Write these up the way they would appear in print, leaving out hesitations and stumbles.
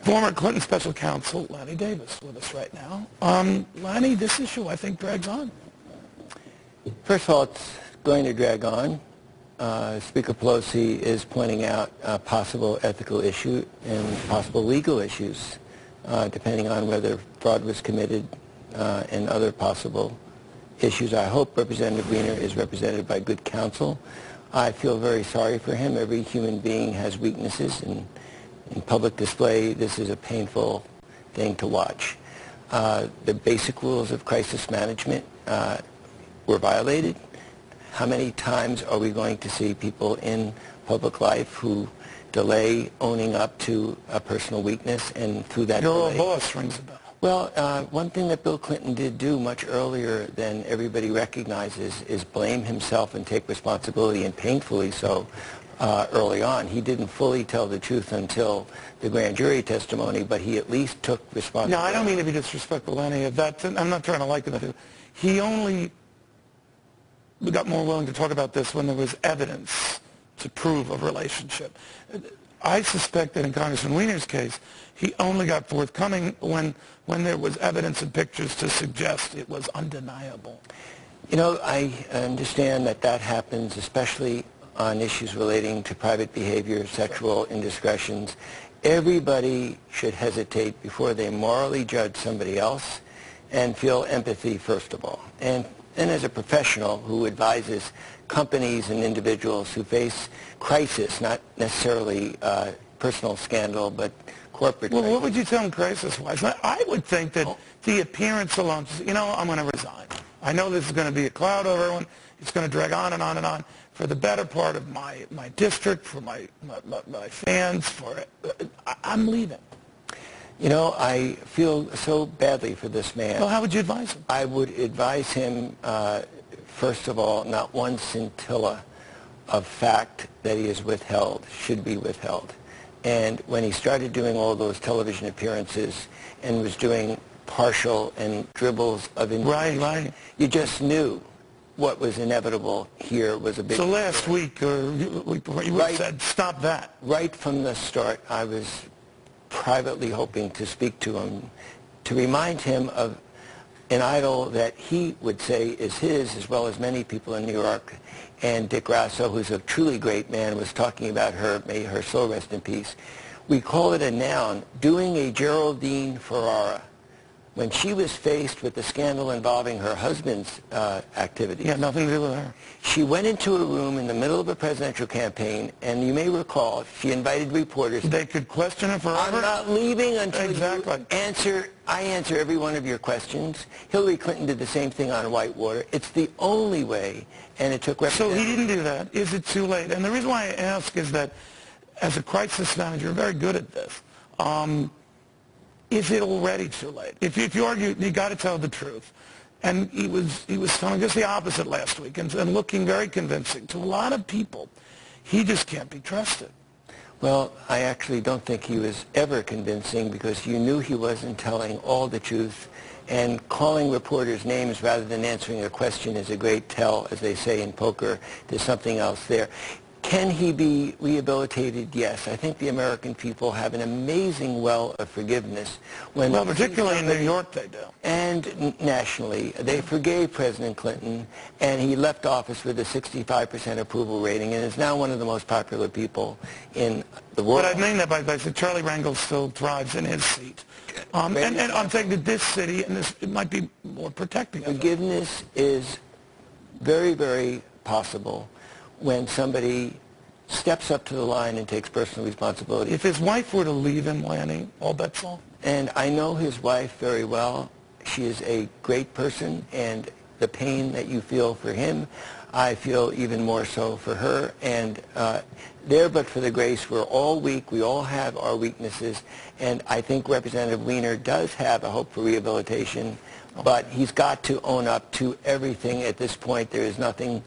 Former Clinton special counsel Lanny Davis with us right now. Lanny, this issue I think drags on. First of all, it's going to drag on. Speaker Pelosi is pointing out a possible ethical issue and possible legal issues, depending on whether fraud was committed and other possible issues. I hope Representative Weiner is represented by good counsel. I feel very sorry for him. Every human being has weaknesses, and in public display, this is a painful thing to watch. The basic rules of crisis management were violated. How many times are we going to see people in public life who delay owning up to a personal weakness, and through that Your delay... old boss rings a bell. Well, one thing that Bill Clinton did do much earlier than everybody recognizes is blame himself and take responsibility, and painfully so, early on. He didn't fully tell the truth until the grand jury testimony, but he at least took responsibility. No, I don't mean to be disrespectful, Lenny. I'm not trying to liken it. He only got more willing to talk about this when there was evidence to prove a relationship. I suspect that in Congressman Weiner's case, he only got forthcoming when there was evidence and pictures to suggest it was undeniable. You know, I understand that that happens, especially on issues relating to private behavior, sexual indiscretions. Everybody should hesitate before they morally judge somebody else and feel empathy, first of all. And as a professional who advises companies and individuals who face crisis, not necessarily personal scandal, but corporate crisis. Well, what would you tell them crisis-wise? I would think that the appearance alone, you know, I'm going to resign. I know this is going to be a cloud over everyone. It's going to drag on and on and on. For the better part of my district, for my fans, I'm leaving. You know, I feel so badly for this man. Well, how would you advise him? I would advise him, first of all, not one scintilla of fact that he is withheld should be withheld. And when he started doing all those television appearances and was doing partial and dribbles of information, right. You just knew what was inevitable here was a big... So last week, or week before, you said, stop that. Right from the start, I was privately hoping to speak to him, to remind him of an idol that he would say is his, as well as many people in New York. And Dick Grasso, who's a truly great man, was talking about her, may her soul rest in peace. We call it a noun, doing a Geraldine Ferrara. When she was faced with the scandal involving her husband's activities. Yeah, nothing to do with her. She went into a room in the middle of a presidential campaign, and you may recall, she invited reporters. They could question her forever? I'm not leaving until exactly. I answer every one of your questions. Hillary Clinton did the same thing on Whitewater. It's the only way, and it took... So he didn't do that. Is it too late? And the reason why I ask is that, as a crisis manager, you're very good at this. Is it already too late? If you argue, you got to tell the truth. And he was telling just the opposite last week and looking very convincing to a lot of people. He just can't be trusted. Well, I actually don't think he was ever convincing, because you knew he wasn't telling all the truth. And calling reporters names rather than answering a question is a great tell, as they say in poker. There's something else there. Can he be rehabilitated? Yes. I think the American people have an amazing well of forgiveness. Well, particularly in New York they do. And nationally. They forgave President Clinton, and he left office with a 65% approval rating, and is now one of the most popular people in the world. But I mean that by saying Charlie Rangel still thrives in his seat. And I'm saying that this city, and it might be more protecting of it. Forgiveness is very, very possible when somebody steps up to the line and takes personal responsibility. If his wife were to leave him, Lanny, all bets off. And I know his wife very well. She is a great person, and the pain that you feel for him, I feel even more so for her. And there, but for the grace, we're all weak. We all have our weaknesses. And I think Representative Weiner does have a hope for rehabilitation, but he's got to own up to everything. At this point, there is nothing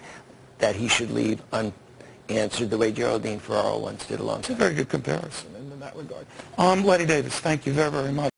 that he should leave unanswered, the way Geraldine Ferrara once did a long time. It's a very good comparison in that regard. Lanny Davis, thank you very, very much.